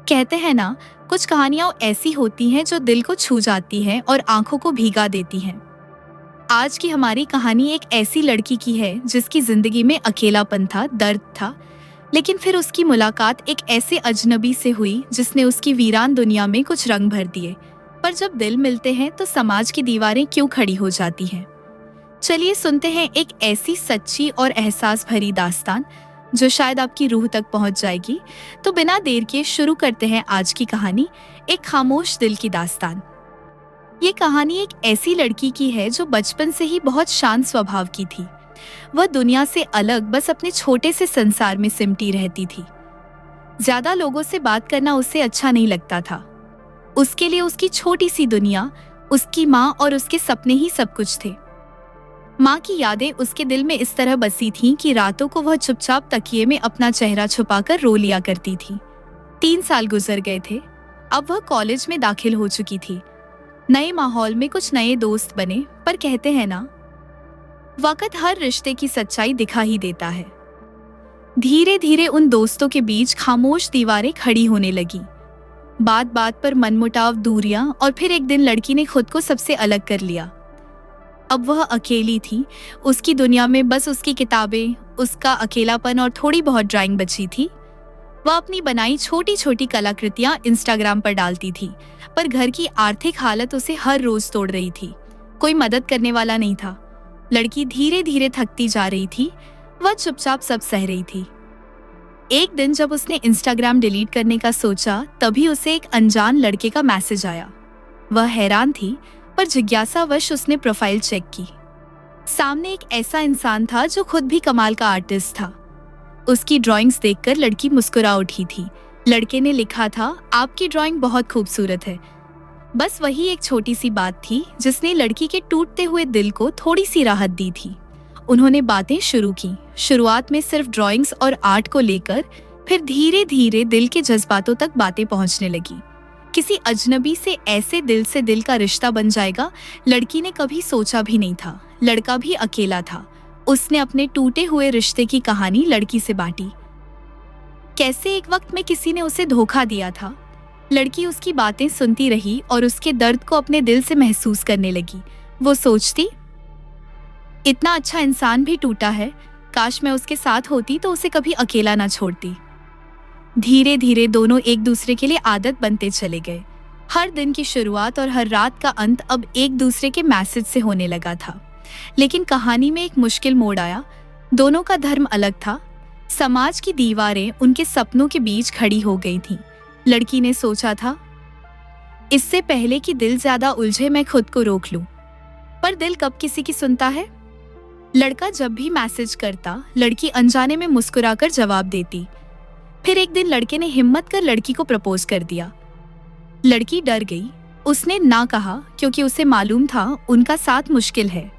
कहते हैं ना, कुछ कहानियां ऐसी होती हैं जो दिल को छू जाती हैं और आंखों को भीगा देती हैं। आज की हमारी कहानी एक ऐसी लड़की की है जिसकी जिंदगी में अकेलापन था, दर्द था, लेकिन फिर उसकी मुलाकात एक ऐसे अजनबी से हुई जिसने उसकी वीरान दुनिया में कुछ रंग भर दिए। पर जब दिल मिलते हैं तो समाज की दीवारें क्यों खड़ी हो जाती हैं? चलिए सुनते हैं एक ऐसी सच्ची और एहसास भरी दास्तान जो शायद आपकी रूह तक पहुंच जाएगी। तो बिना देर के शुरू करते हैं आज की कहानी, एक खामोश दिल की दास्तान। ये कहानी एक ऐसी लड़की की है जो बचपन से ही बहुत शांत स्वभाव की थी। वह दुनिया से अलग बस अपने छोटे से संसार में सिमटी रहती थी। ज्यादा लोगों से बात करना उसे अच्छा नहीं लगता था। उसके लिए उसकी छोटी सी दुनिया, उसकी माँ और उसके सपने ही सब कुछ थे। माँ की यादें उसके दिल में इस तरह बसी थीं कि रातों को वह चुपचाप तकिए में अपना चेहरा छुपाकर रो लिया करती थी। 3 साल गुजर गए थे। अब वह कॉलेज में दाखिल हो चुकी थी। नए माहौल में कुछ नए दोस्त बने, पर कहते हैं ना, वक्त हर रिश्ते की सच्चाई दिखा ही देता है। धीरे धीरे उन दोस्तों के बीच खामोश दीवारें खड़ी होने लगी। बात बात पर मनमुटाव, दूरियां, और फिर एक दिन लड़की ने खुद को सबसे अलग कर लिया। अब वह अकेली थी। उसकी दुनिया में बस उसकी किताबें, उसका अकेलापन और थोड़ी बहुत ड्राइंग बची थी। वह अपनी बनाई छोटी छोटी कलाकृतियां इंस्टाग्राम पर डालती थी, पर घर की आर्थिक हालत उसे हर रोज तोड़ रही थी। कोई मदद करने वाला नहीं था। लड़की धीरे धीरे थकती जा रही थी। वह चुपचाप सब सह रही थी। एक दिन जब उसने इंस्टाग्राम डिलीट करने का सोचा, तभी उसे एक अनजान लड़के का मैसेज आया। वह हैरान थी, पर जिज्ञासावश उसने प्रोफाइल चेक की। सामने एक ऐसा इंसान था जो खुद भी कमाल का आर्टिस्ट था। उसकी ड्राइंग्स देखकर लड़की मुस्कुरा उठी थी। लड़के ने लिखा था, आपकी ड्राइंग बहुत खूबसूरत है। बस वही एक छोटी सी बात थी जिसने लड़की के टूटते हुए दिल को थोड़ी सी राहत दी थी। उन्होंने बातें शुरू की, शुरुआत में सिर्फ ड्राइंग्स और आर्ट को लेकर, फिर धीरे धीरे दिल के जज्बातों तक बातें पहुंचने लगी। किसी अजनबी से दिल का रिश्ता बन जाएगा, लड़की ने कभी सोचा भी नहीं था। लड़का भी अकेला था। उसने अपने टूटे हुए रिश्ते की कहानी लड़की से बांटी। कैसे एक वक्त में किसी ने उसे धोखा दिया था। लड़की उसकी बातें सुनती रही और उसके दर्द को अपने दिल से महसूस करने लगी। वो सोचती, इतना अच्छा इंसान भी टूटा है, काश मैं उसके साथ होती तो उसे कभी अकेला ना छोड़ती। धीरे धीरे दोनों एक दूसरे के लिए आदत बनते चले गए। हर दिन की शुरुआत और हर रात का अंत अब एक दूसरे के मैसेज से होने लगा था। लेकिन कहानी में एक मुश्किल मोड़ आया। दोनों का धर्म अलग था। समाज की दीवारें उनके सपनों के बीच खड़ी हो गई थीं। लड़की ने सोचा था, इससे पहले कि दिल ज्यादा उलझे मैं खुद को रोक लूं। पर दिल कब किसी की सुनता है? लड़का जब भी मैसेज करता, लड़की अनजाने में मुस्कुराकर जवाब देती। फिर एक दिन लड़के ने हिम्मत कर लड़की को प्रपोज कर दिया। लड़की डर गई। उसने ना कहा क्योंकि उसे मालूम था उनका साथ मुश्किल है।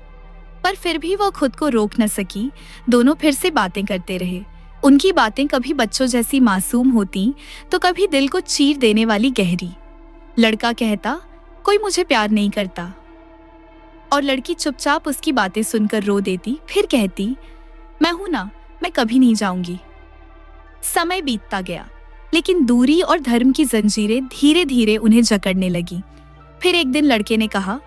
पर फिर भी वो खुद को रोक न सकी। दोनों फिर से बातें करते रहे। उनकी बातें कभी बच्चों जैसी मासूम होती, तो कभी दिल को चीर देने वाली गहरी। लड़का कहता, कोई मुझे प्यार नहीं करता, और लड़की चुपचाप उसकी बातें सुनकर रो देती। फिर कहती, मैं हूं ना, मैं कभी नहीं जाऊंगी। समय बीतता गया, लेकिन दूरी और धर्म की जंजीरें धीरे धीरे उन्हें जकड़ने लगी। फिर एक दिन लड़के ने कहा,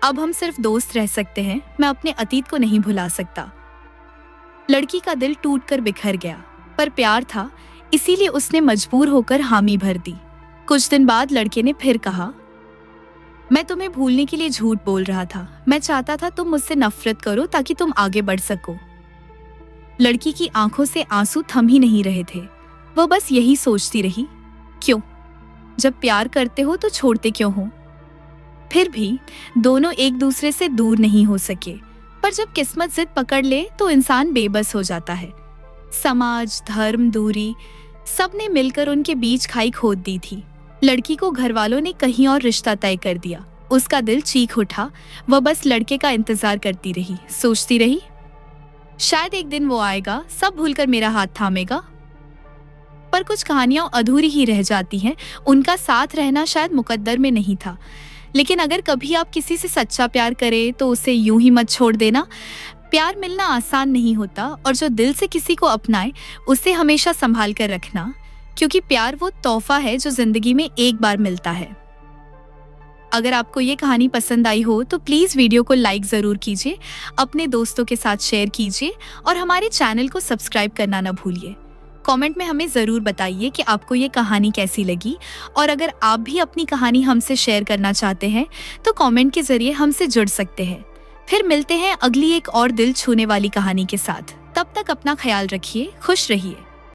अब हम सिर्फ दोस्त रह सकते हैं, मैं अपने अतीत को नहीं भुला सकता। लड़की का दिल टूटकर बिखर गया, पर प्यार था, इसीलिए उसने मजबूर होकर हामी भर दी। कुछ दिन बाद लड़के ने फिर कहा, मैं तुम्हें भूलने के लिए झूठ बोल रहा था। मैं चाहता था तुम मुझसे नफरत करो ताकि तुम आगे बढ़ सको। लड़की की आंखों से आंसू थम ही नहीं रहे थे। वह बस यही सोचती रही, क्यों? जब प्यार करते हो तो छोड़ते क्यों हो? फिर भी दोनों एक दूसरे से दूर नहीं हो सके। पर जब किस्मत जिद पकड़ ले तो इंसान बेबस हो जाता है। समाज, धर्म, दूरी, सब ने मिलकर उनके बीच खाई खोद दी थी। लड़की को घर वालों ने कहीं और रिश्ता तय कर दिया। उसका दिल चीख उठा। वह बस लड़के का इंतजार करती रही, सोचती रही, शायद एक दिन वो आएगा, सब भूलकर मेरा हाथ थामेगा। पर कुछ कहानियां अधूरी ही रह जाती हैं। उनका साथ रहना शायद मुकद्दर में नहीं था। लेकिन अगर कभी आप किसी से सच्चा प्यार करें तो उसे यूं ही मत छोड़ देना। प्यार मिलना आसान नहीं होता, और जो दिल से किसी को अपनाए उसे हमेशा संभाल कर रखना, क्योंकि प्यार वो तोहफा है जो जिंदगी में एक बार मिलता है। अगर आपको ये कहानी पसंद आई हो तो प्लीज वीडियो को लाइक जरूर कीजिए, अपने दोस्तों के साथ शेयर कीजिए और हमारे चैनल को सब्सक्राइब करना न भूलिए। कमेंट में हमें जरूर बताइए कि आपको ये कहानी कैसी लगी, और अगर आप भी अपनी कहानी हमसे शेयर करना चाहते हैं तो कमेंट के जरिए हमसे जुड़ सकते हैं। फिर मिलते हैं अगली एक और दिल छूने वाली कहानी के साथ। तब तक अपना ख्याल रखिए, खुश रहिए।